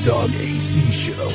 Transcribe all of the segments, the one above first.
Dog AC Show.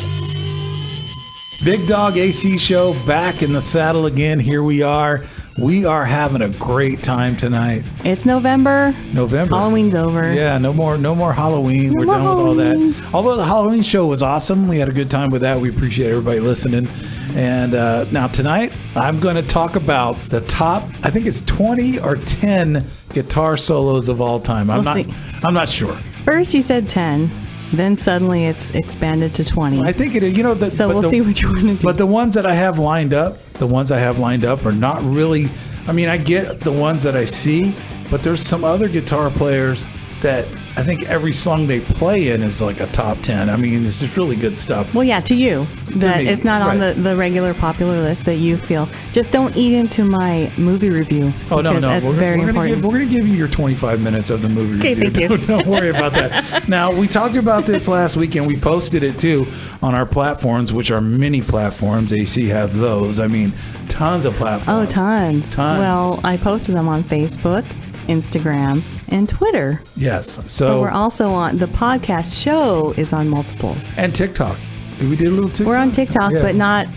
Big Dog AC Show, back in the saddle again. Here we are. We are having a great time tonight. It's November. Halloween's over. Yeah, no more Halloween. We're done with all that. Although the Halloween show was awesome. We had a good time with that. We appreciate everybody listening. And now tonight, I'm going to talk about the top, I think it's 20 or 10 guitar solos of all time. I'm not sure. First you said 10. Then suddenly it's expanded to 20. I think it, so we'll see what you want to do. But the ones that I have lined up, are not really, I mean, I get the ones that I see, but there's some other guitar players that I think every song they play in is like a top 10. I mean, it's just really good stuff. Well, yeah, to you. It's not on the regular popular list that you feel. Just don't eat into my movie review. Oh, no. That's very important. We're going to give you your 25 minutes of the movie review. Thank you. Don't worry about that. Now, we talked about this last week, and we posted it, too, on our platforms, which are mini platforms. AC has those. I mean, tons of platforms. Oh, tons. Well, I posted them on Facebook, Instagram, and Twitter. Yes. But So we're also on the podcast show is on multiple. And TikTok. We did a little TikTok. We're on TikTok, Yeah. but not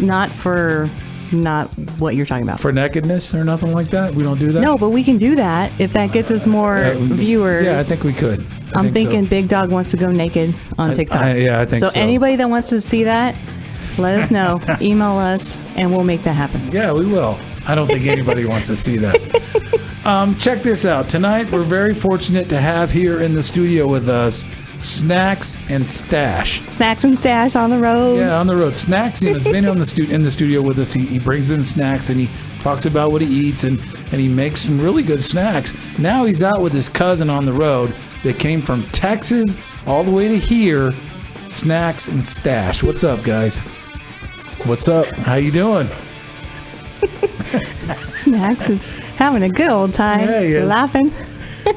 what you're talking about. For nakedness or nothing like that? We don't do that? No, but we can do that if that gets us more viewers. Yeah, I think we could. I'm thinking so. Big Dog wants to go naked on TikTok. I think so. So anybody that wants to see that, let us know. Email us, and we'll make that happen. Yeah, we will. I don't think anybody wants to see that. Check this out. Tonight, we're very fortunate to have here in the studio with us Snacks and Stache. Snacks and Stache on the road. Yeah, on the road. Snacks has been in the studio with us. He brings in snacks and he talks about what he eats and he makes some really good snacks. Now he's out with his cousin on the road that came from Texas all the way to here. Snacks and Stache. What's up, guys? What's up? How you doing? Snacks is having a good old time. Yeah, You're laughing.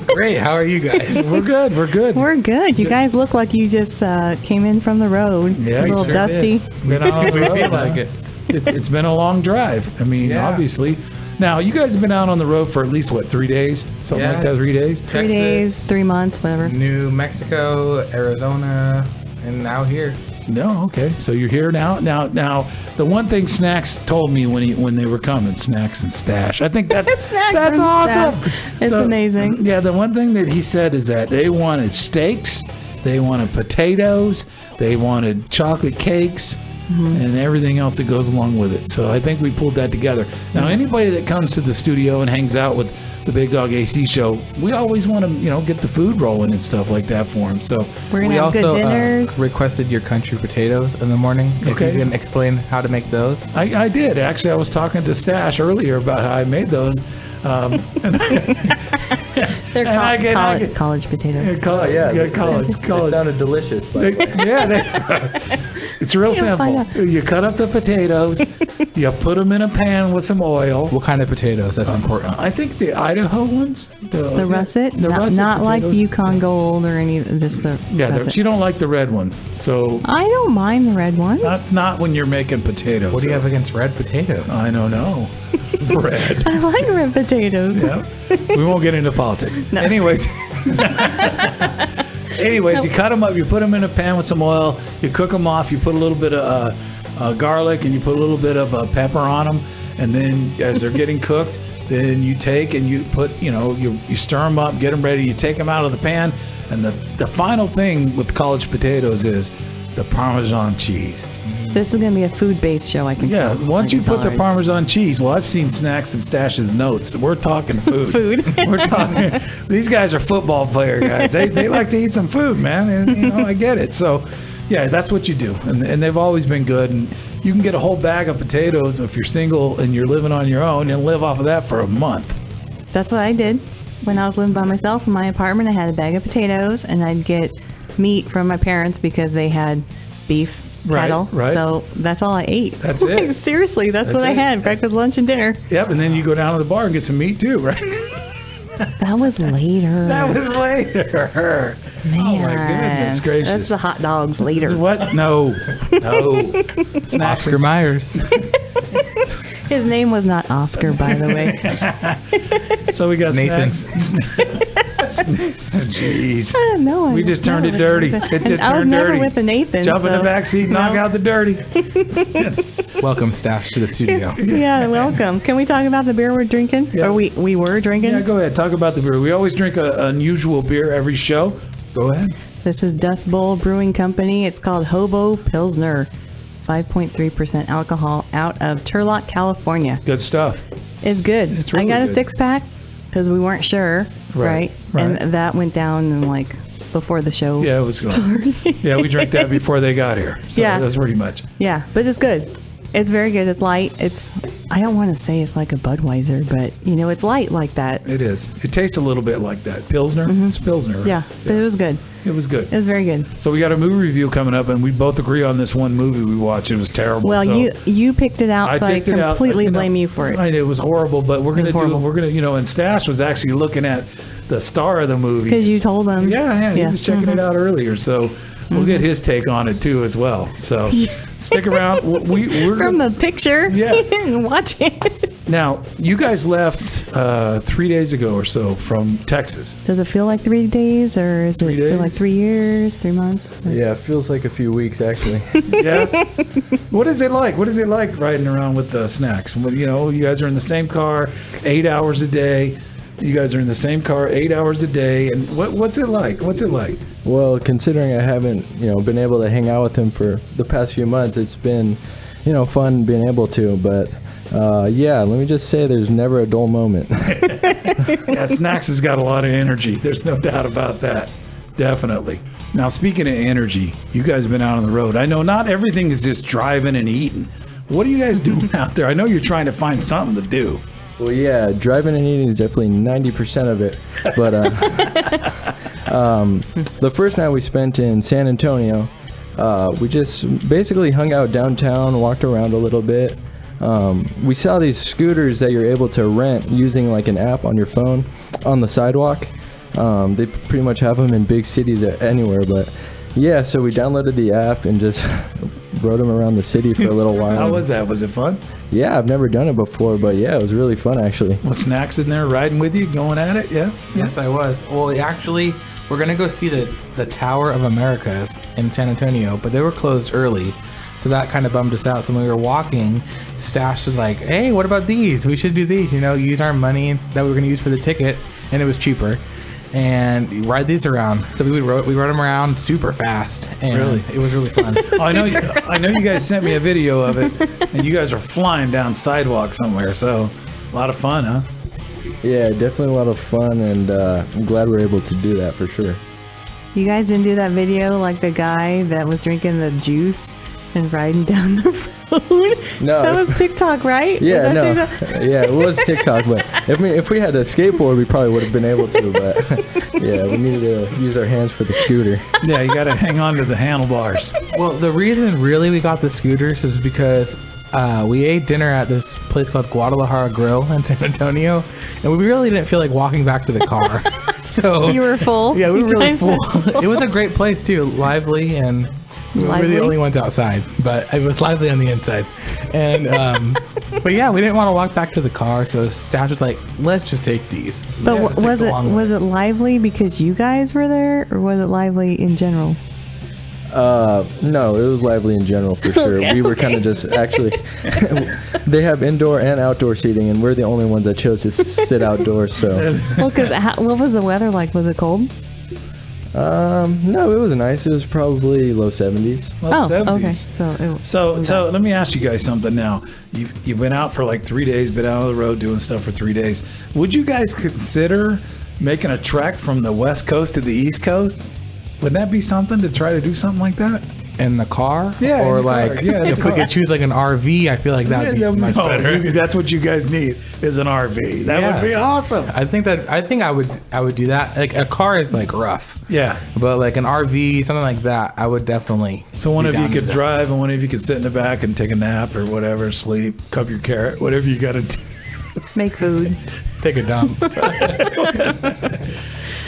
Great. How are you guys? We're good. We're good. You guys look like you just came in from the road. Yeah, a little sure dusty. Been on the road. Feel like it. It's been a long drive. I mean, obviously. Now, you guys have been out on the road for at least, 3 days? Something like that, 3 days? 3 days, 3 months, whatever. New Mexico, Arizona, and now here. No, okay. So you're here now. Now, the one thing Snacks told me when they were coming, Snacks and Stache. I think that's awesome. It's amazing. Yeah, the one thing that he said is that they wanted steaks, they wanted potatoes, they wanted chocolate cakes, and everything else that goes along with it. So I think we pulled that together. Now, anybody that comes to the studio and hangs out with the Big Dog AC Show, we always want to, get the food rolling and stuff like that for them. So we're gonna have good dinners. Requested your country potatoes in the morning. Okay. If you can explain how to make those. I did. Actually, I was talking to Stache earlier about how I made those. They're college potatoes. College. It sounded delicious. It's real simple. You cut up the potatoes, you put them in a pan with some oil. What kind of potatoes? That's important. I think the Idaho ones. The russet? Russet not like potatoes. Yukon Gold or any of this. She don't like the red ones. So I don't mind the red ones. not when you're making potatoes. What do you have against red potatoes? I don't know. Red. I like red potatoes. Yeah. We won't get into politics. No. Anyways, you cut them up. You put them in a pan with some oil. You cook them off. You put a little bit of garlic and you put a little bit of pepper on them. And then as they're getting cooked, then you take and you put, you stir them up, get them ready. You take them out of the pan. And the final thing with college potatoes is the Parmesan cheese. This is going to be a food-based show, I can tell. Yeah, once you put the Parmesan cheese, well, I've seen Snacks and Stache's notes. We're talking food. We're talking. These guys are football player guys. They like to eat some food, man. And, I get it. So, yeah, that's what you do. And they've always been good. And you can get a whole bag of potatoes if you're single and you're living on your own and live off of that for a month. That's what I did. When I was living by myself in my apartment, I had a bag of potatoes, and I'd get meat from my parents because they had beef. Cattle. Right. So that's all I ate. That's it. Seriously, that's what I had. Breakfast, lunch, and dinner. Yep, and then you go down to the bar and get some meat too, right? That was later. Man. Oh my goodness gracious. That's the hot dogs later. What? No. Snacks Oscar Myers. His name was not Oscar, by the way. So we got Nathan. snacks. Jeez. No, We just turned it dirty. It just I was turned never dirty. with the Nathan. Jump in the back seat, knock out the dirty. Welcome, Stache, to the studio. Yeah, welcome. Can we talk about the beer we're drinking? Yeah. Or we were drinking? Yeah, go ahead. Talk about the beer. We always drink an unusual beer every show. Go ahead. This is Dust Bowl Brewing Company. It's called Hobo Pilsner. 5.3% alcohol out of Turlock, California. Good stuff. It's good. It's really I got good. a 6-pack because we weren't sure, right? And that went down in like before the show. Yeah, it was good. Yeah, we drank that before they got here. So Yeah. that's pretty much. Yeah, but it's good. It's very good. It's light. I don't want to say it's like a Budweiser, but it's light like that. It is. It tastes a little bit like that. Pilsner? It's Pilsner. Right? Yeah, but it was good. It was good. It was very good. So we got a movie review coming up, and we both agree on this one movie we watched. It was terrible. Well, so you picked it out, so I picked it out. completely blame you for it. It was horrible, but we're gonna horrible. and Stache was actually looking at the star of the movie. Because you told them. Yeah, he was checking it out earlier, so we'll get his take on it too as well. So stick around. We're From the picture. Yeah. And watch it. Now, you guys left 3 days ago or so from Texas. Does it feel like 3 days, or is it 3 feel like days? 3 years, 3 months? Yeah, it feels like a few weeks actually. Yeah. What is it like? What is it like riding around with Snacks? When, you guys are in the same car 8 hours a day. You guys are in the same car 8 hours a day. And what's it like? What's it like? Well, considering I haven't, been able to hang out with him for the past few months, it's been, fun being able to. But let me just say, there's never a dull moment. Yeah, Snacks has got a lot of energy. There's no doubt about that. Definitely. Now, speaking of energy, you guys have been out on the road. I know not everything is just driving and eating. What are you guys doing out there? I know you're trying to find something to do. Well, yeah, driving and eating is definitely 90% of it. But the first night we spent in San Antonio, we just basically hung out downtown, walked around a little bit. We saw these scooters that you're able to rent using like an app on your phone on the sidewalk. They pretty much have them in big cities anywhere, but yeah, so we downloaded the app and just rode them around the city for a little while. How was that? Was it fun? Yeah, I've never done it before, but yeah, it was really fun actually. Well, Snacks in there riding with you, going at it, yeah? Yes, I was. Well, actually, we're going to go see the Tower of Americas in San Antonio, but they were closed early. So that kind of bummed us out. So when we were walking, Stache was like, hey, what about these? We should do these, use our money that we were going to use for the ticket, and it was cheaper. And ride these around. So we rode them around super fast, and Really? it was really fun. Oh, I know you guys sent me a video of it, and you guys are flying down sidewalk somewhere, so a lot of fun, huh? Yeah, definitely a lot of fun, and I'm glad we're able to do that for sure. You guys didn't do that video like the guy that was drinking the juice and riding down the road? No. That was TikTok, right? Yeah, Was that no. TikTok? Yeah, it was TikTok, but if we had a skateboard, we probably would have been able to, but yeah, we needed to use our hands for the scooter. Yeah, you got to hang on to the handlebars. Well, the reason really we got the scooters is because we ate dinner at this place called Guadalajara Grill in San Antonio, and we really didn't feel like walking back to the car. So You were full? Yeah, we were You really guys- full. It was a great place too, lively, and we were Lively? the only ones outside, but it was lively on the inside. And but yeah, we didn't want to walk back to the car, so Stache was like, "Let's just take these." But Yeah, let's take the long was way. it lively because you guys were there, or was it lively in general? No, it was lively in general for sure. Okay, We were kind of just actually, they have indoor and outdoor seating, and we're the only ones that chose to sit outdoors. So, Well, because what was the weather like? Was it cold? no, it was nice. It was probably low 70s. Well, 70s. Okay. So let me ask you guys something now. You've been out for like 3 days, been out on the road doing stuff for 3 days. Would you guys consider making a trek from the West Coast to the East Coast? Would that be something to try to do something like that? in the car? Yeah, Or in the car. like, Yeah, in the if we car. could choose like an RV, I feel like that'd be much better. That's what you guys need is an RV. That Yeah. would be awesome. I think I would do that. Like a car is like rough, Yeah. but like an RV, something like that, I would definitely. So one be of you down to could that. drive and one of you could sit in the back and take a nap or whatever, sleep, cup your carrot, whatever you got to do. Make food. take a dump.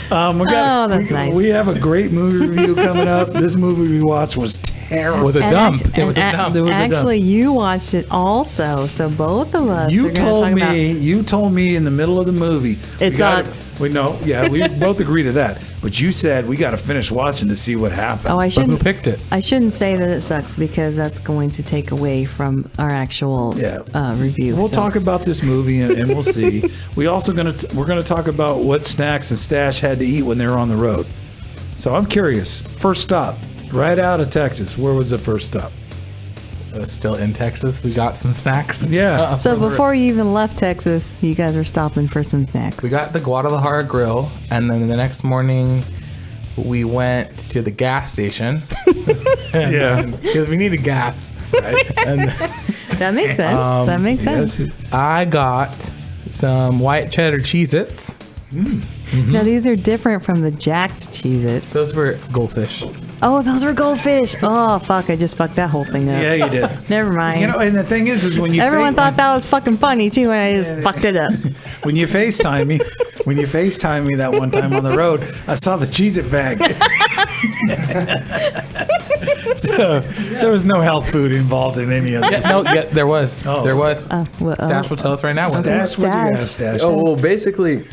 That's nice. We have a great movie review coming up. This movie we watched was terrible. With a dump. It was a dump. Actually, you watched it also, so both of us. You are gonna talk about. you told me in the middle of the movie. It sucked. We both agree to that. But you said we got to finish watching to see what happens. Oh, I But who shouldn't. picked it? I shouldn't say that it sucks because that's going to take away from our actual review. We'll so. talk about this movie and we'll see. We're gonna talk about what Snacks and Stache had to eat when they were on the road. So I'm curious. First stop, right out of Texas. Where was the first stop? Still in Texas. We got some snacks. Yeah. So before you even left Texas, you guys were stopping for some snacks. We got the Guadalajara Grill, and then the next morning we went to the gas station. Yeah. Because we needed gas. Right? And That makes sense. That makes sense. Yes. I got some white cheddar Cheez-Its. Now these are different from the jacked Cheez-Its. Those were goldfish. Oh, those were goldfish. Oh, fuck. I just fucked that whole thing up. Yeah, you did. Never mind. You know, and the thing is when you Everyone thought that was fucking funny too, and I just fucked it up. when you FaceTime me that one time on the road, I saw the Cheez-It bag. So there was no health food involved in any of this. There was. Oh. There was. Well, Stash will tell us right now. Stash, what do you have, Stash? Oh, well, basically,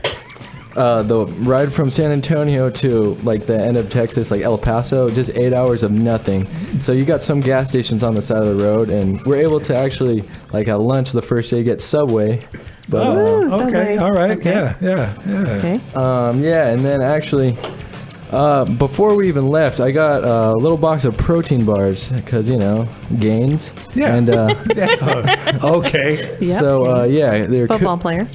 the ride from San Antonio to like the end of Texas, like El Paso, just 8 hours of nothing. So you got some gas stations on the side of the road, and we're able to actually, like at lunch the first day, get Subway. But Ooh, Okay, Subway. all right, Okay. yeah. Okay. and then actually, before we even left, I got a little box of protein bars because gains. Yeah. And Okay. Yep. so they're Football player.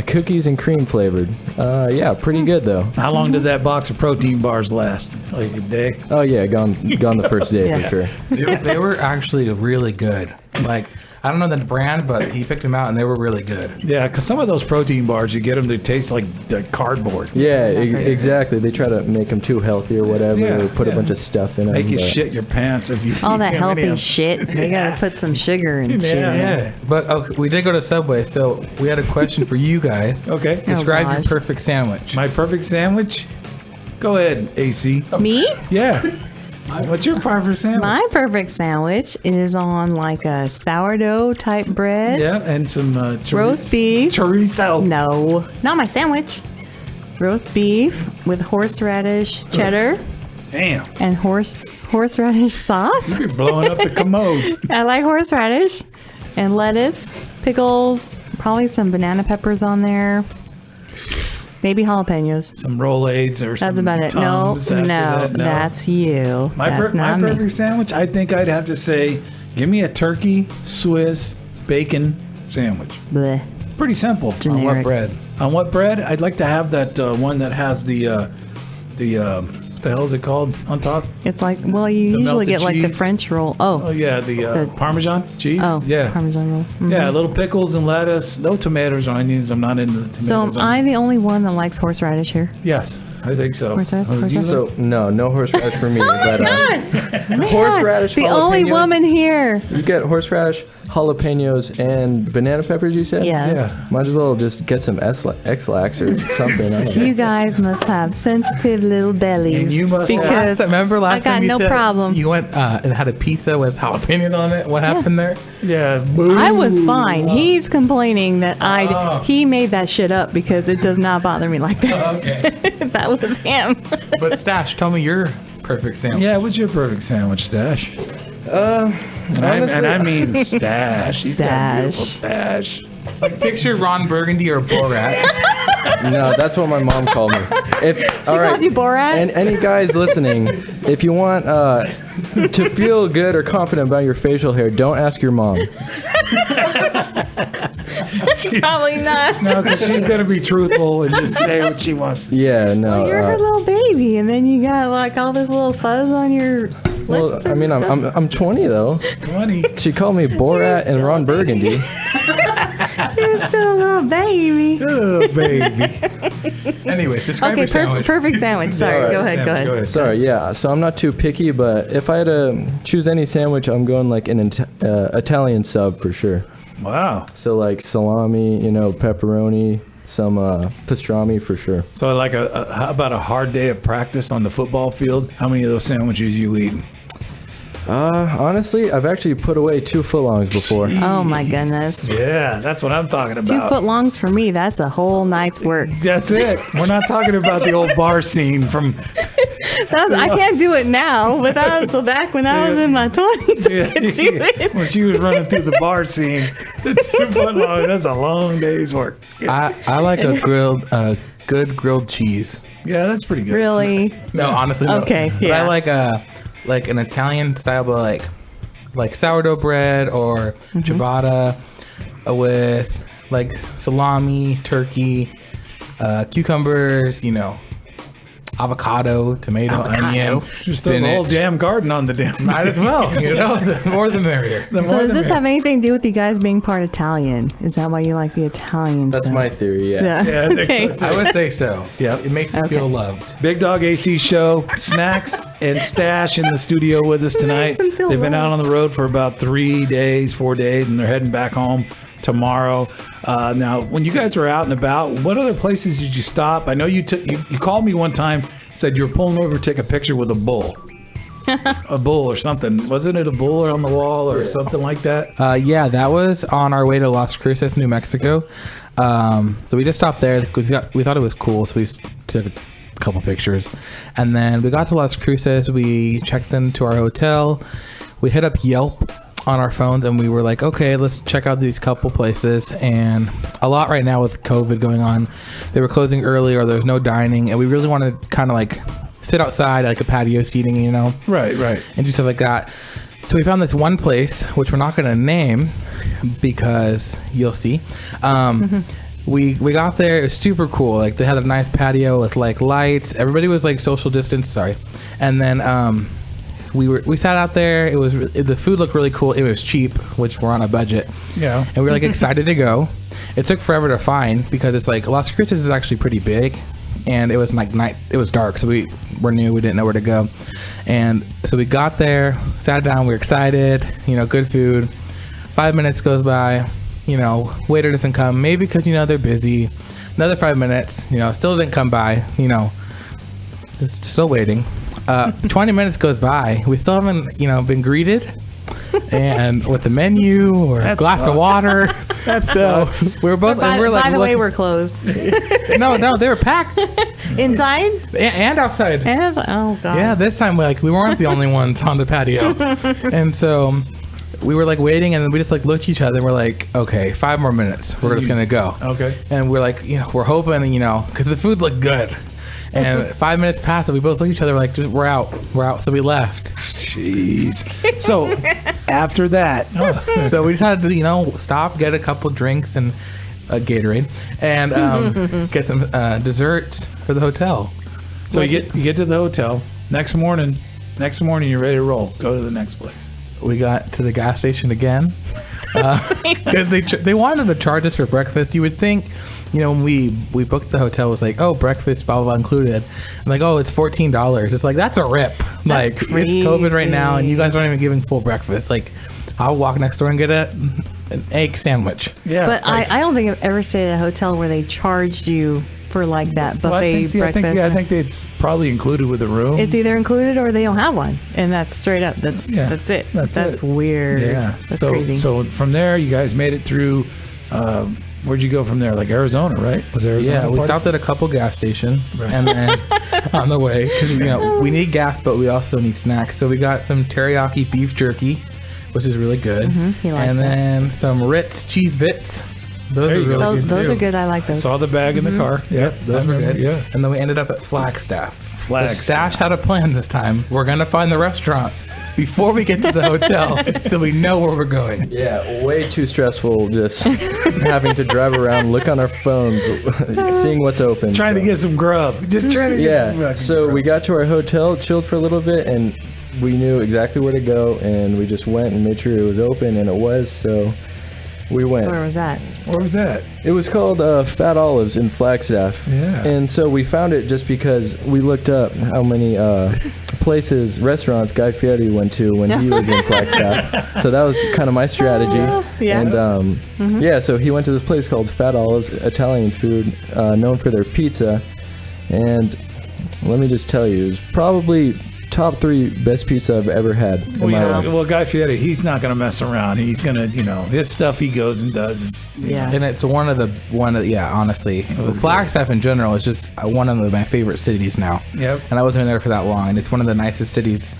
cookies and cream flavored. Pretty good though. How long did that box of protein bars last? Like a day? Oh yeah, gone the first day Yeah. for sure. They were actually really good. Like, I don't know the brand, but he picked them out and they were really good. Yeah, because some of those protein bars, you get them to taste like cardboard. Yeah, exactly. They try to make them too healthy or whatever. Yeah, or put yeah. a bunch of stuff in them. Make you but- shit your pants if you All eat that too many healthy of 'em. shit. They gotta put some sugar and shit. in it. Yeah. But okay, we did go to Subway, so we had a question for you guys. Okay. Describe your gosh. perfect sandwich. My perfect sandwich? Go ahead, AC. Me? Yeah. What's your perfect sandwich? My perfect sandwich is on like a sourdough type bread. Yeah, and some Roast beef. Chorizo. No, not my sandwich. Roast beef with horseradish cheddar Damn. and horseradish sauce. You're blowing up the commode. I like horseradish and lettuce, pickles, probably some banana peppers on there. Maybe jalapenos. Some Rolaids or some That's about it. No, Tums after that. that's you. That's My not me. perfect sandwich, I think I'd have to say, give me a turkey, Swiss, bacon sandwich. Bleh. Pretty simple. On what Generic. bread? On what bread? I'd like to have that one that has the what the hell is it called on top? It's like, well, you The usually melted get like the cheese? French roll. Oh Oh, yeah, the Parmesan cheese. oh, yeah, Parmesan roll. Mhm. yeah, little pickles and lettuce. No tomatoes or onions. I'm not into the tomatoes. So am I the only one that likes horseradish here? Yes, I think so. Horseradish, Do you horseradish? like- So no horseradish for me. But Man, horseradish, the only jalapenos. woman here. You get horseradish, jalapenos, and banana peppers. You said. Yes. Yeah. Might as well just get some X-Lax or something. I don't know. You guys must have sensitive little bellies. And you must have- because Remember last I got time you no said problem. You went and had a pizza with jalapenos on it. What happened there? Yeah, boo. I was fine. He's complaining that Oh. he made that shit up because it does not bother me like that. Okay. That was him. But Stash, tell me your perfect sandwich. Yeah, what's your perfect sandwich, Stash? And honestly- I mean stash. He's got a beautiful Stash. stash. Like, picture Ron Burgundy or Borat. No, that's what my mom called me. If all right, called you Borat? and any guys listening, if you want to feel good or confident about your facial hair, don't ask your mom. Probably not. No, because she's gonna be truthful and just say what she wants. Yeah, no. You're her little baby, and then you got like all this little fuzz on your lips. well, I mean, I'm 20 though. 20. She called me Borat and Ron Burgundy. You're still a little baby. Oh, baby. Anyways, describe Okay, your sandwich. perfect sandwich. Sorry, Alright, go ahead, go ahead. Sorry, yeah. So I'm not too picky, but if I had to choose any sandwich, I'm going like an Italian sub for sure. Wow. So like salami, pepperoni, some pastrami for sure. So like how about a hard day of practice on the football field? How many of those sandwiches you eating? Honestly, I've actually put away 2 footlongs before. Oh my goodness. Yeah, that's what I'm talking about. 2 footlongs for me, that's a whole night's work. That's it. We're not talking about the old bar scene from... I can't do it now, but that was back when I was in my 20s. I could do it. When she was running through the bar scene, the 2 foot long, that's a long day's work. I like a good grilled cheese. Yeah, that's pretty good. Really? No, honestly, no. Okay, But yeah. I like an Italian style, but like sourdough bread or ciabatta with like salami, turkey, cucumbers, avocado, tomato, onion, Just throw the whole damn garden on the damn... Might as well, the more the merrier. The So more does the this merrier. have anything to do with you guys being part Italian? Is that why you like the Italian That's stuff? my theory, yeah. Yeah, I think Okay. so, too. I would say so. Yep. It makes you Okay. feel loved. Big Dog AC Show, Snacks and Stache in the studio with us tonight. them feel They've been loved. out on the road for about 4 days, and they're heading back home tomorrow. Now, when you guys were out and about, what other places did you stop? I know you called me one time, said you were pulling over to take a picture with a bull. A bull or something. Wasn't it a bull on the wall or something like that? Yeah, that was on our way to Las Cruces, New Mexico. So we just stopped there because we thought it was cool, so we just took a couple pictures. And then we got to Las Cruces, we checked into our hotel, we hit up Yelp on our phones, and we were like, okay, let's check out these couple places. And a lot right now with COVID going on, they were closing early or there was no dining, and we really wanted to kind of like sit outside, like a patio seating, Right. and do stuff like that. So we found this one place, which we're not going to name because you'll see. We got there. It was super cool. Like they had a nice patio with like lights. Everybody was like social distance. Sorry. And then we sat out there. The food looked really cool. It was cheap, which we're on a budget. Yeah. And we were like excited to go. It took forever to find because it's like Las Cruces is actually pretty big. And it was like night. It was dark, so we were new. We didn't know where to go, and so we got there, sat down. We were excited. Good food. 5 minutes goes by. Waiter doesn't come. Maybe because they're busy. Another 5 minutes. Still didn't come by. Just still waiting. 20 minutes goes by. We still haven't been greeted. And with the menu or a That glass sucks. of water. That So sucks. we were both. By, and we're like, by the way, look- we're closed. no, they were packed Inside? and outside. And I was like, oh, God. Yeah, this time we weren't the only ones on the patio, and so we were like waiting, and then we just like looked at each other, and we're like, okay, 5 more minutes, we're just gonna go. Okay. And we're like, we're hoping, because the food looked good, and 5 minutes passed, and we both looked at each other like, we're out. So we left. Jeez. So after that, So we decided to stop, get a couple drinks and a Gatorade, and get some desserts for the hotel. so you get to the hotel. Next morning, you're ready to roll. Go to the next place. We got to the gas station again because they wanted to charge us for breakfast. You would think, when we booked the hotel, it was like, oh, breakfast, blah, blah, blah, included. And like, oh, it's $14. It's like, that's a rip. Like, it's COVID right now, and you guys aren't even giving full breakfast. Like, I'll walk next door and get an egg sandwich. Yeah. But I don't think I've ever stayed at a hotel where they charged you for like that buffet breakfast. I think it's probably included with the room. It's either included or they don't have one, and that's straight up. That's it. That's it. weird. Yeah. That's so crazy. So from there, you guys made it through. Where'd you go from there? Like Arizona, right? Was Arizona? Yeah, we part of- stopped at a couple gas stations, Right. and then on the way, because we need gas, but we also need snacks. So we got some teriyaki beef jerky, which is really good, he likes and that. then some Ritz cheese bits. Those There are you go. really those good those too. are good. I like those. Saw the bag in the car. Yep, Those were good. Yeah. And then we ended up at Flagstaff. Flagstaff. Stash had a plan this time. We're gonna find the restaurant before we get to the hotel, so we know where we're going. Yeah, way too stressful just having to drive around, look on our phones, seeing what's open. Trying to so. get some grub. Just trying to get some Yeah, fucking so grub. we got to our hotel, chilled for a little bit, and we knew exactly where to go, and we just went and made sure it was open, and it was, so we went. Where was that? Where was that? It was called Fat Olives in Flagstaff. Yeah. And so we found it just because we looked up how many restaurants Guy Fieri went to when he was in Flagstaff. So that was kind of my strategy. Yeah. And yeah, so he went to this place called Fat Olives, Italian food, known for their pizza. And let me just tell you, it was probably top 3 best pizza I've ever had in my life. Well, Guy Fieri, he's not going to mess around. He's going to, his stuff he goes and does is, And it's honestly, Flagstaff in general is just one of my favorite cities now. Yep. And I wasn't there for that long, and it's one of the nicest cities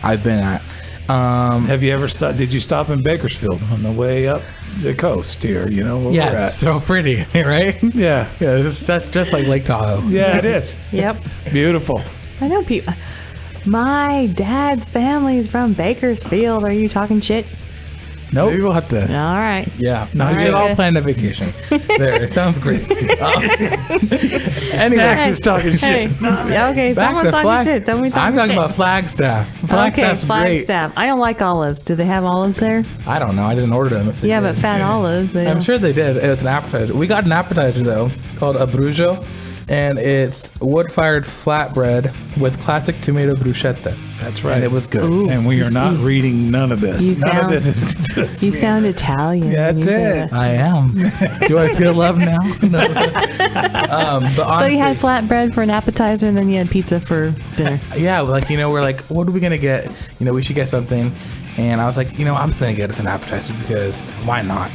I've been at. Have you ever did you stop in Bakersfield on the way up the coast here? You know where we're Yeah, at? so pretty, right? Yeah. Yeah, that's just like Lake Tahoe. Yeah, it is. Yep. Beautiful. I know people. My dad's family is from Bakersfield. Are you talking shit? Nope. Maybe we'll have to. All right. Yeah, No, we you should all good. plan a vacation. There, it sounds great. Snacks is talking Hey. shit. Yeah, okay, someone's talking shit. Someone's I'm talking talking shit. about Flagstaff. Okay, Flagstaff's great. Flagstaff. I don't like olives. Do they have olives there? I don't know. I didn't order them. If they Yeah, did. but fat olives. They I'm don't. sure they did. It was an appetizer. We got an appetizer though called a brujo, and it's wood-fired flatbread with classic tomato bruschetta. That's right. And it was good. Ooh. And we are not reading none of this. You None of sound- this is just You sound Italian. That's when you say it. that. I am. Do I feel love now? No. But So honestly, you had flatbread for an appetizer, and then you had pizza for dinner. yeah, like we're like, what are we gonna get? We should get something. And I was like, I'm just gonna get us an appetizer because why not?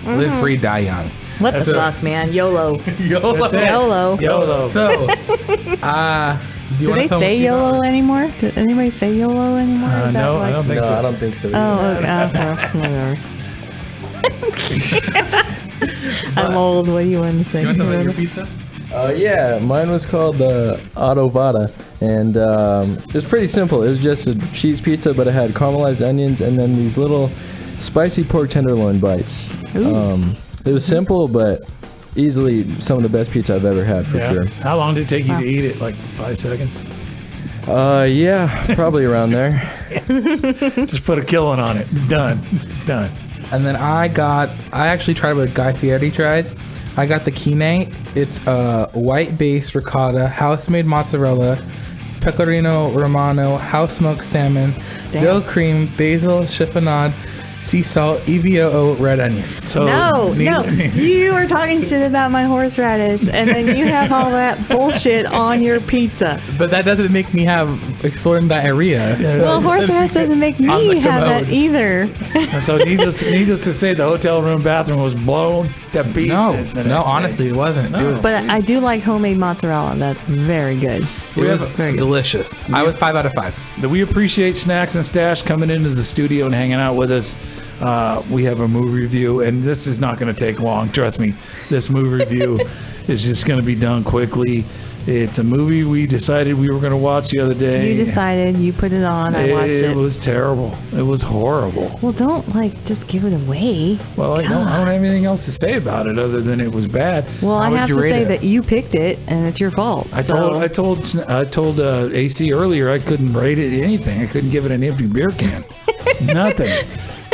Live free, die young. What the That's it. fuck, man? YOLO. YOLO. That's it. YOLO. YOLO. So, do you Do want they say YOLO anymore? Do anybody say YOLO anymore? Is that No, like- I don't think No, so. I don't think so. Oh, whatever. I'm old. What do you want to say? You want something like your pizza? Yeah, mine was called Auto Vada, and it was pretty simple. It was just a cheese pizza, but it had caramelized onions and then these little spicy pork tenderloin bites. It was simple, but easily some of the best pizza I've ever had for Yeah. sure. How long did it take you to eat it? Like 5 seconds? Yeah, probably around there. Just put a killing on it. It's done. It's done. And then I actually tried what Guy Fieri tried. I got the Kine. It's white-based ricotta, house-made mozzarella, pecorino romano, house-smoked salmon, Damn. dill cream, basil, chiffonade, sea salt, EVOO, red onions. So No. You are talking shit about my horseradish, and then you have all that bullshit on your pizza. But that doesn't make me have exploding diarrhea. Well, horseradish doesn't make On the me have that commode. either. So needless to say, the hotel room bathroom was blown to pieces. the No, next honestly, it wasn't. No. It was, But I do like homemade mozzarella. That's very good. it was very good. delicious. I was 5 out of 5. day. We appreciate Snacks and Stache coming into the studio and hanging out with us. We have a movie review, and this is not going to take long. Trust me, this movie review is just going to be done quickly. It's a movie we decided we were going to watch the other day. You decided, you put it on, I watched It it. was terrible. It was horrible. Well, don't just give it away. Well, I don't have anything else to say about it other than it was bad. Well, How I would have you to rate say it? that you picked it, and it's your fault. I told AC earlier I couldn't rate it anything. I couldn't give it an empty beer can. Nothing.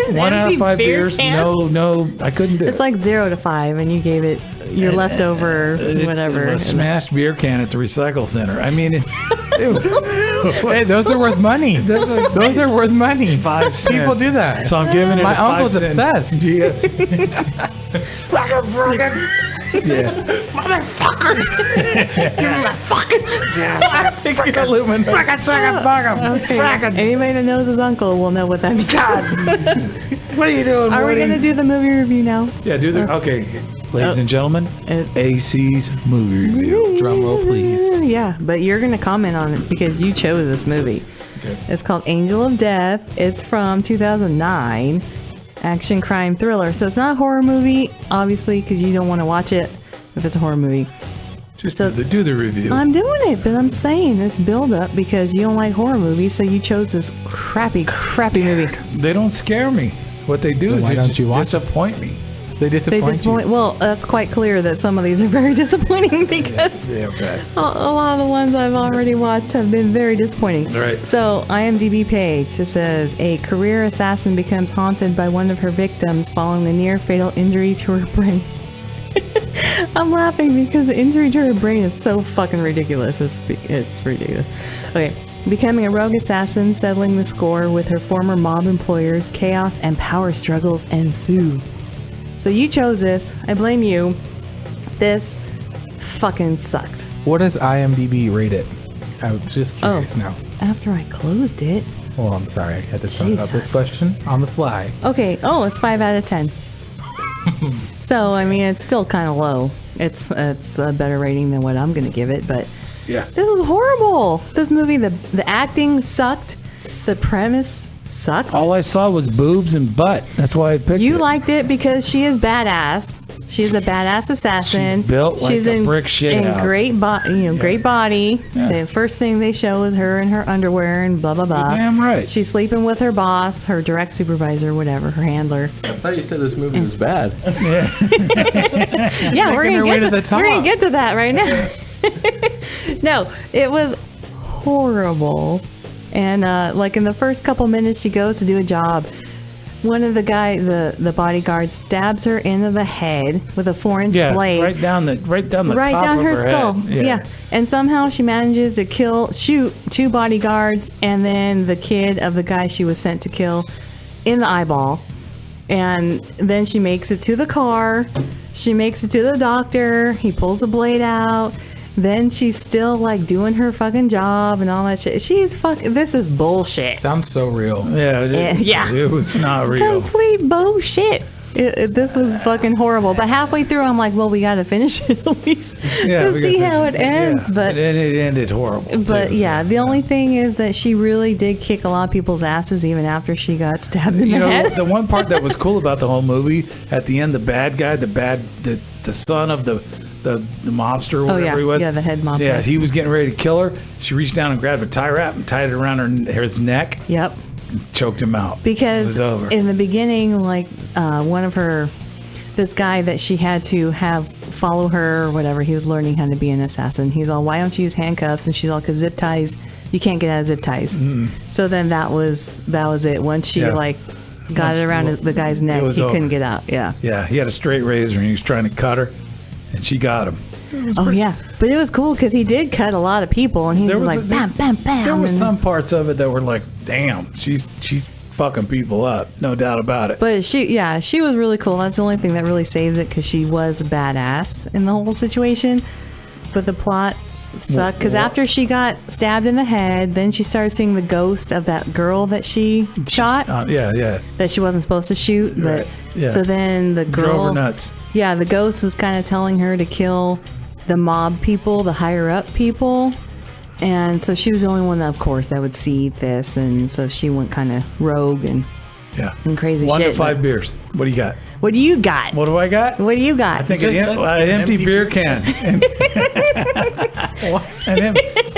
1 out empty of 5 beer beers. can? No, I couldn't do It's it. like 0 to 5, and you gave it your leftover whatever. A smashed beer can at the recycle center. I mean, Hey, those are worth money. Those are worth money. 5 cents. People do that. So I'm giving it My a 5 uncle's cent. obsessed. Yes. Yeah. Aluminum. Anybody that knows his uncle will know what that means. What are you doing, Are we Woody? going to do the movie review now? Yeah, do the. Okay, ladies and gentlemen, Uh, AC's movie review. Drum roll, please. Yeah, but you're going to comment on it because you chose this movie. Okay. It's called Angel of Death. It's from 2009. Action crime thriller. So it's not a horror movie, obviously, because you don't want to watch it if it's a horror movie. Just do the review. I'm doing it, but I'm saying it's build up because you don't like horror movies, so you chose this crappy movie. They don't scare me. What they do Then is why they don't just you watch it? disappoint me. They disappoint you. Well, that's quite clear that some of these are very disappointing because Okay. a lot of the ones I've already watched have been very disappointing. Right. So, IMDb page, it says, a career assassin becomes haunted by one of her victims following a near-fatal injury to her brain. I'm laughing because the injury to her brain is so fucking ridiculous. It's ridiculous. Okay. Becoming a rogue assassin, settling the score with her former mob employers, chaos and power struggles ensue. So you chose this. I blame you. This fucking sucked. What does IMDb rate it? I'm just curious now. After I closed it. Oh, I'm sorry. I had to talk about this Jesus. question on the fly. Okay. Oh, it's 5 out of 10. So, I mean, it's still kind of low. It's a better rating than what I'm going to give it, but Yeah. this was horrible. This movie, the acting sucked. The premise sucked. All I saw was boobs and butt. That's why I picked You it. liked it because she is badass. She's a badass assassin. She's built like a brick shit in house. great great body. Yeah. The first thing they show is her in her underwear and blah blah blah. Damn right. She's sleeping with her boss, her direct supervisor, whatever, her handler. I thought you said this movie was bad. Yeah, we're Making her way gonna to the top. get to that right now. No, it was horrible. And like in the first couple minutes, she goes to do a job. One of the the bodyguard stabs her into the head with a 4-inch Yeah, blade. right down the Right top down of her skull. head. Yeah. And somehow she manages to shoot 2 bodyguards and then the kid of the guy she was sent to kill in the eyeball. And then she makes it to the car. She makes it to the doctor. He pulls the blade out. Then she's still like doing her fucking job and all that shit. This is bullshit. Sounds so real. Yeah, Yeah. it was not real. Complete bullshit. This was fucking horrible. But halfway through, I'm like, well, we got to finish it at least to we see got how it this- ends. yeah. But it ended horrible. But too. yeah, the only thing is that she really did kick a lot of people's asses even after she got stabbed in You the know, head. the one part that was cool about the whole movie, at the end, the bad guy, the son of the mobster or whatever yeah. he was. Yeah, the head mobster. Yeah, he was getting ready to kill her. She reached down and grabbed a tie wrap and tied it around his neck, Yep. choked him out. Because it was over. in the beginning, like this guy that she had to have follow her or whatever, he was learning how to be an assassin. He's all, why don't you use handcuffs? And she's all, because zip ties, you can't get out of zip ties. So then that was it. Once she Yeah. got it around the guy's neck, was he over. couldn't get out. Yeah. Yeah, he had a straight razor and he was trying to cut her, and she got him. Oh yeah, but it was cool because he did cut a lot of people, and he was There was like bam, bam, bam. There was and- some parts of it that were like, damn, she's fucking people up, no doubt about it. But she was really cool. That's the only thing that really saves it because she was a badass in the whole situation. But the plot sucked because after she got stabbed in the head, then she started seeing the ghost of that girl that she shot Yeah. that she wasn't supposed to shoot. But Right, yeah. so then the girl, Drove her nuts. yeah, the ghost was kind of telling her to kill the mob people, the higher up people. And so she was the only one, of course, that would see this. And so she went kind of rogue and Yeah. crazy 1 shit. to 5 beers. What do you got? What do you got? What do I got? What do you got? I think an empty beer can.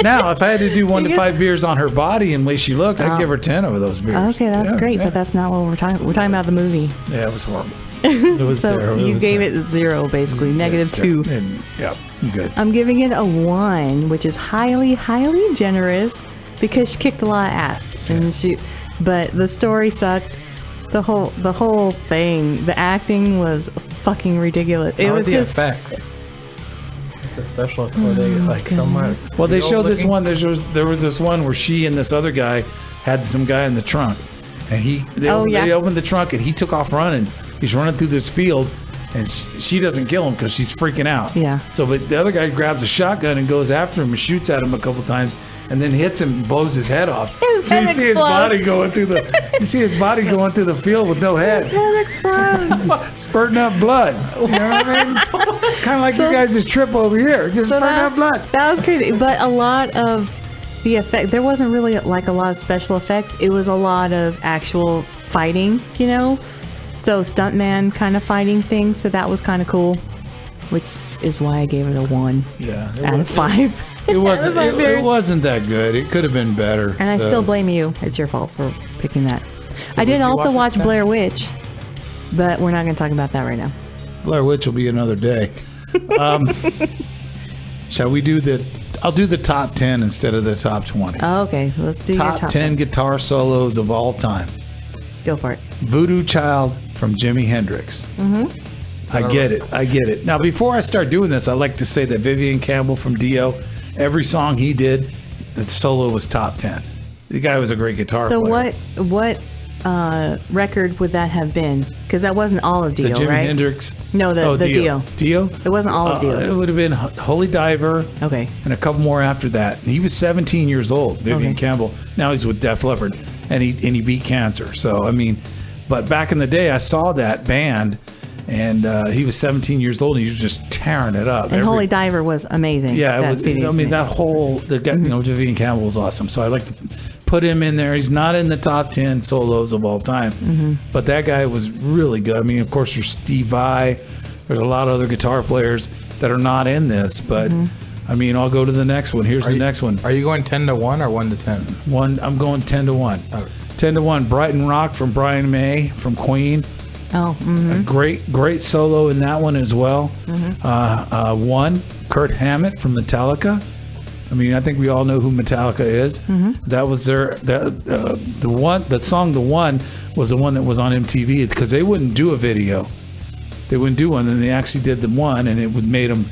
Now, if I had to do 1 to 5 beers on her body and the way she looked, I'd give her 10 over those beers. Okay, that's Yeah, great, yeah. but that's not what we're talking. We're talking about the movie. Yeah, it was horrible. It was So terrible. you gave it 0, basically, -2. Yeah, I'm good. I'm giving it a 1, which is highly, highly generous because she kicked a lot of ass, but the story sucked. The whole thing, the acting was fucking ridiculous. It How was are the just effects? The special were they like so much? Well, they real showed this looking? one. There was this one where she and this other guy had some guy in the trunk, and they opened the trunk and he took off running. He's running through this field, and she doesn't kill him because she's freaking out. Yeah. So, but the other guy grabs a shotgun and goes after him and shoots at him a couple times, and then hits him and blows his head off. His so you head see his explodes. body going through the field with no head. Spurting up blood. You know what I mean? Kind of like you guys' trip over here. Just So spurting up blood. That was crazy. But a lot of the effect, there wasn't really like a lot of special effects. It was a lot of actual fighting, you know? So stuntman kind of fighting thing. So that was kind of cool, which is why I gave it a 1 Yeah. out of 5. It wasn't. That was my It wasn't that good. It could have been better. And I so. still blame you. It's your fault for picking that. I would did you also watch watch it then? Blair Witch, but we're not going to talk about that right now. Blair Witch will be another day. Shall we do I'll do the top 10 instead of the top 20. Oh, okay. Let's do your Top 10 guitar solos of all time. Go for it. Voodoo Child from Jimi Hendrix. I get it. Now, before I start doing this, I like to say that Vivian Campbell from Dio, every song he did, the solo was top 10. The guy was a great guitar player. So what record would that have been? Because that wasn't all of Dio, The Jimi right? Hendrix. No, the Dio. Dio? It wasn't all of Dio. It would have been Holy Diver. Okay. And a couple more after that. He was 17 years old, Vivian Okay. Campbell. Now he's with Def Leppard, and he beat cancer. So I mean, but back in the day, I saw that band, and he was 17 years old, and he was just tearing it up. And Holy Diver was amazing. Yeah, it That was. CD I is mean, amazing. that whole Vivian Campbell was awesome. So I like to put him in there. He's not in the top 10 solos of all time, but that guy was really good. I mean, of course, there's Steve Vai. There's a lot of other guitar players that are not in this, but I mean, I'll go to the next one. Here's the next one. Are you going 10 to 1 or 1 to 10? I'm going 10 to 1. 10 to 1. Brighton Rock from Brian May from Queen. Oh, A great solo in that one as well. One, Kurt Hammett from Metallica. I mean, I think we all know who Metallica is. That was the song "The One" was the one that was on MTV because they wouldn't do a video. They wouldn't do one, and they actually did the one, and it would made them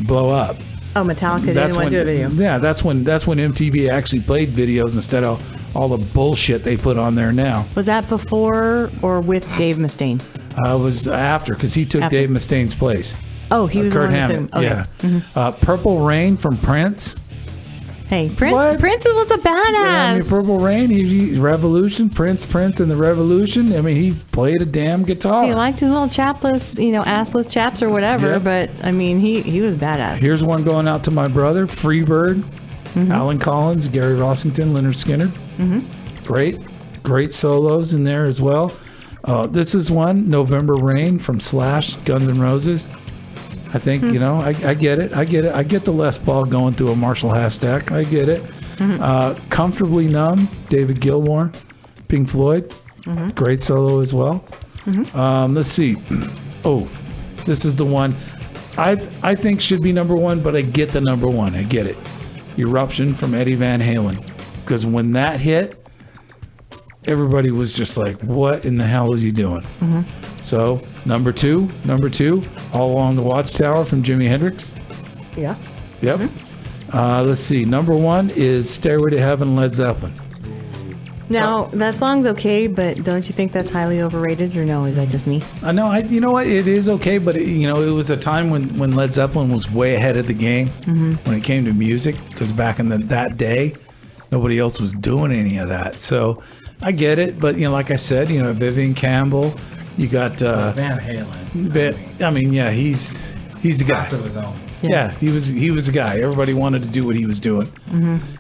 blow up. oh, Metallica didn't want to do a video. Yeah, that's when MTV actually played videos instead of all the bullshit they put on there now. Was that before or with Dave Mustaine? It was after because he took After. Dave Mustaine's place. Oh, he was Kurt on it Hammett. too. Okay. Yeah. Purple Rain from Prince. Hey, Prince. What? Prince was a badass. I mean, Purple Rain, he Revolution, Prince and the Revolution. I mean, he played a damn guitar. He liked his little chapless, assless chaps or whatever. Yep. But I mean, he was badass. Here's one going out to my brother, Freebird, Alan Collins, Gary Rossington, Leonard Skinner. Great solos in there as well. This is one, November Rain from Slash, Guns N' Roses. I think, I get it. I get the Les Paul going through a Marshall half stack. I get it. Comfortably Numb, David Gilmour, Pink Floyd. Great solo as well. Let's see. Oh, this is the one I think should be number one, but I get the number one. I get it. Eruption from Eddie Van Halen. Because when that hit, everybody was just like, what in the hell is he doing? So, number two, All Along the Watchtower from Jimi Hendrix. Yeah. Yep. Let's see. Number one is Stairway to Heaven, Led Zeppelin. Now, that song's okay, but don't you think that's highly overrated, or no? Is that just me? No, you know what? It is okay, but it was a time when Led Zeppelin was way ahead of the game when it came to music, because back in that day, nobody else was doing any of that. So I get it, but like I said, Vivian Campbell, you got Van Halen. I mean, yeah, he's the guy. Of his own. Yeah, he was the guy. Everybody wanted to do what he was doing.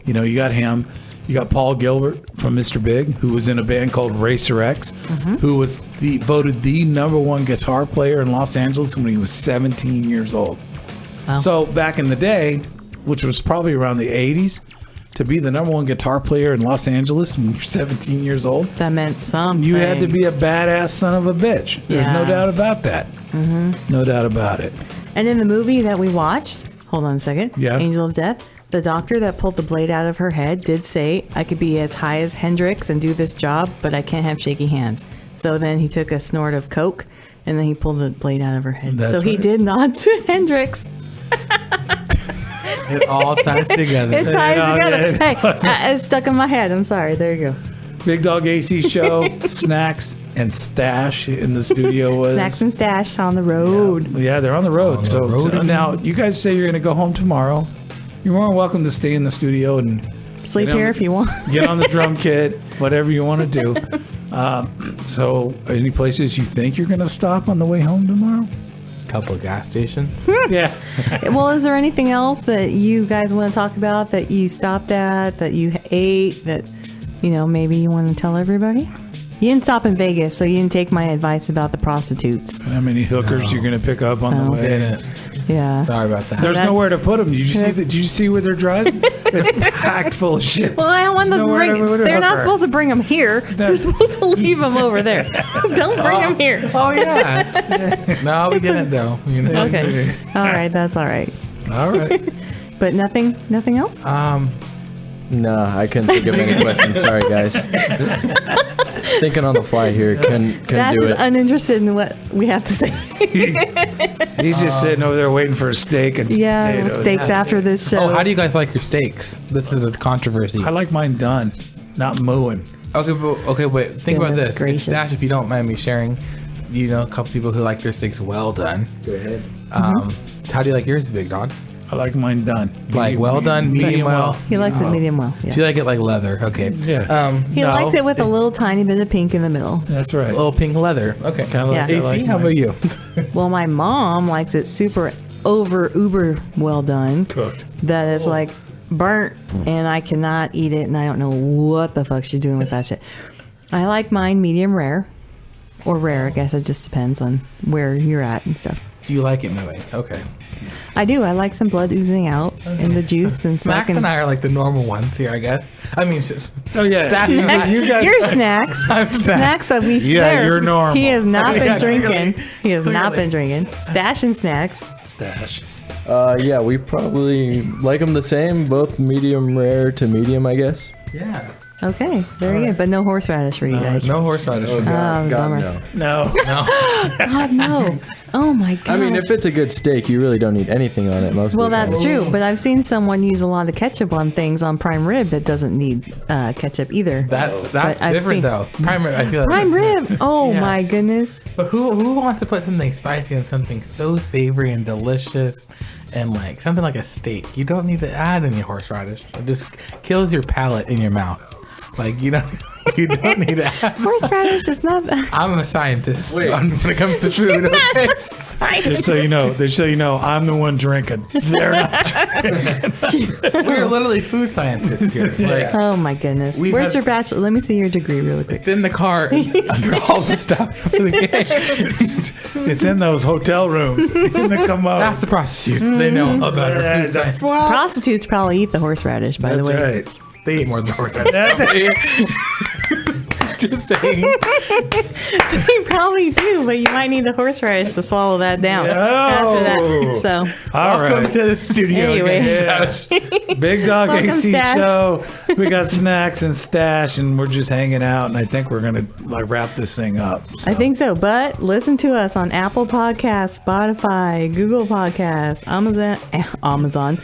You got him. You got Paul Gilbert from Mr. Big, who was in a band called Racer X, who was voted the number one guitar player in Los Angeles when he was 17 years old. Wow. So back in the day, which was probably around the 80s, to be the number one guitar player in Los Angeles when you're 17 years old, That meant something. you had to be a badass son of a bitch. There's no Yeah. doubt about that. No doubt about it. And in the movie that we watched, hold on a second. Yeah. Angel of Death. The doctor that pulled the blade out of her head did say, I could be as high as Hendrix and do this job, but I can't have shaky hands. So then he took a snort of coke, and then he pulled the blade out of her head. That's so he right. did not to Hendrix. It all ties together. It ties Yeah, together. yeah. Hey, it's stuck in my head. I'm sorry. There you go. Big Dog AC Show, Snacks and Stache in the studio was. Snacks and Stache on the road. Yeah, they're on the road. On the so road again. now you guys say you're going to go home tomorrow. You're more than welcome to stay in the studio and Sleep get on here the- if you want. get on the drum kit, whatever you want to do. So, any places you think you're going to stop on the way home tomorrow? Couple of gas stations. Yeah. Well, is there anything else that you guys want to talk about that you stopped at, that you ate, that, maybe you want to tell everybody? You didn't stop in Vegas, so you didn't take my advice about the prostitutes. How many hookers you're going to pick up on the So- way? Didn't. Yeah. Sorry about that. There's that- nowhere to put them. Did you see where they're driving? It's packed full of shit. Well, I don't want them to Nowhere bring. to They're not hook her. supposed to bring them here. They're supposed to leave them over there. Don't bring them here. Oh yeah. No, we didn't though. You know? Okay. All right. That's all right. All right. But nothing else. No, I couldn't think of any questions. Sorry, guys. Thinking on the fly here. Couldn't Stash do is it. uninterested in what we have to say. He's just sitting over there waiting for a steak and Yeah, potatoes. steaks after this show. Oh, how do you guys like your steaks? This is a controversy. I like mine done, not mooing. Okay, but think about Goodness this. gracious. Stash, if you don't mind me sharing, you know a couple people who like their steaks well done. Go ahead. How do you like yours, Big Dog? I like mine done. Like well done, medium well. He likes it medium well. Do you Yeah. like it like leather? Okay. Yeah. He No. likes it with a little tiny bit of pink in the middle. That's right. A little pink leather. Okay. Kinda like Yeah. I AC, like how mine about you? Well, my mom likes it super uber well done. cooked. That is like burnt, and I cannot eat it, and I don't know what the fuck she's doing with that shit. I like mine medium rare, or rare. I guess it just depends on where you're at and stuff. Do you like it moving? Okay. I do. I like some blood oozing out in the juice and Snacks smoking. and I are like the normal ones here, I guess. I mean, Oh yeah. Stash and I- you guys. Your snacks. I'm Stash. Snacks that we Yeah, swear. you're normal. He has not been Yeah, drinking. He has not Clearly. been drinking. Stash and snacks. Stash. Yeah, we probably like them the same, both medium rare to medium, I guess. Yeah. Okay, very good. But no horseradish for you guys. No horseradish. Oh, God, bummer. no. No. No. God, no. Oh my god. I mean, if it's a good steak, you really don't need anything on it most Well, of the time. that's true, but I've seen someone use a lot of ketchup on things on prime rib that doesn't need ketchup either. That's But I've different seen- though. Prime rib, I feel like. Prime rib. Oh Yeah. my goodness. But who wants to put something spicy on something so savory and delicious and like something like a steak? You don't need to add any horseradish. It just kills your palate in your mouth. Like you don't need to add. Horseradish is not. I'm a scientist when it comes to food. Okay? Just so you know, I'm the one drinking. They're not. We're literally food scientists here. Like Oh my goodness. We've Where's had- your bachelor? Let me see your degree really quick. it's in the car under all the stuff. It's in those hotel rooms in the commode. Ask the prostitutes. They know about our food science. What? Prostitutes probably eat the horseradish, by That's the way. right. They eat more than horseradish. That's it. Just saying. You probably do, but you might need the horseradish to swallow that down after that. So, All Welcome right. to the studio Anyway. again. Yeah. Big Dog Welcome, AC Stash. show. We got Snacks and Stash, and we're just hanging out. And I think we're gonna like wrap this thing up. I think so. But listen to us on Apple Podcasts, Spotify, Google Podcasts, Amazon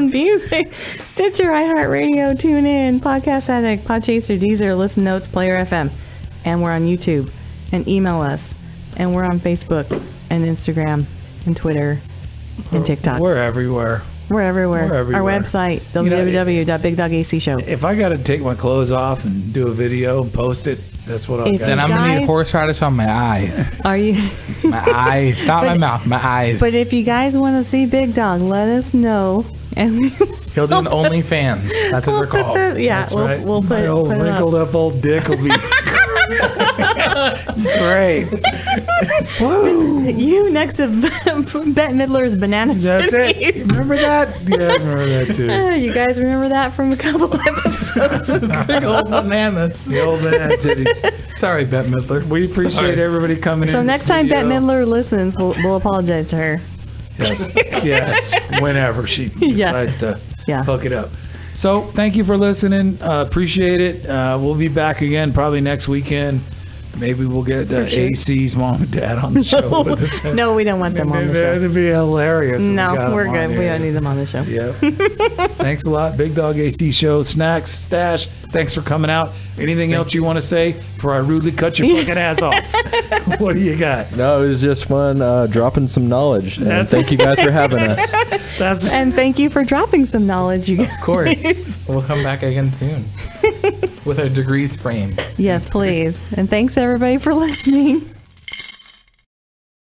Music, Stitcher, iHeartRadio, TuneIn, Podcast Addict, Podchaser, Deezer, Listen Notes, Player FM. And we're on YouTube. And email us. And we're on Facebook and Instagram and Twitter and TikTok. We're everywhere. We're everywhere. We're everywhere. Our website, You know, www.bigdogacshow. If I got to take my clothes off and do a video and post it, that's what I'll If do. Then I'm gonna Guys- need horseradish on my eyes. Are you? My eyes, not my mouth. My eyes. But if you guys want to see Big Dog, let us know. And we He'll do an OnlyFans. That's what they're called. Yeah, That's we'll, right. we'll put, my old put it wrinkled up. up old dick will be great. Woo! You next to Bette Midler's banana That's it. Journeys. Remember that? Yeah, I remember that too. You guys remember that from a couple episodes ago? Big old bananas. The old man titties. Sorry, Bette Midler. We appreciate Sorry. everybody coming in. So the next time Bette studio. Midler listens, we'll apologize to her. Yes. Yes. Whenever she decides to Yeah. hook it up. So thank you for listening. Appreciate it. We'll be back again probably next weekend. Maybe we'll get AC's mom and dad on the show with us. No, we don't want them on the show. It'd be hilarious. if we No, got we're them on good. We here. don't need them on the show. Yep. Thanks a lot. Big Dog AC Show. Snacks, Stash. Thanks for coming out. Anything else you want to say before I rudely cut your fucking ass off? What do you got? No, it was just fun dropping some knowledge. And That's- thank you guys for having us. That's And thank you for dropping some knowledge, you guys. Of course. We'll come back again soon. With our degrees framed. Yes, please. And thanks everybody for listening.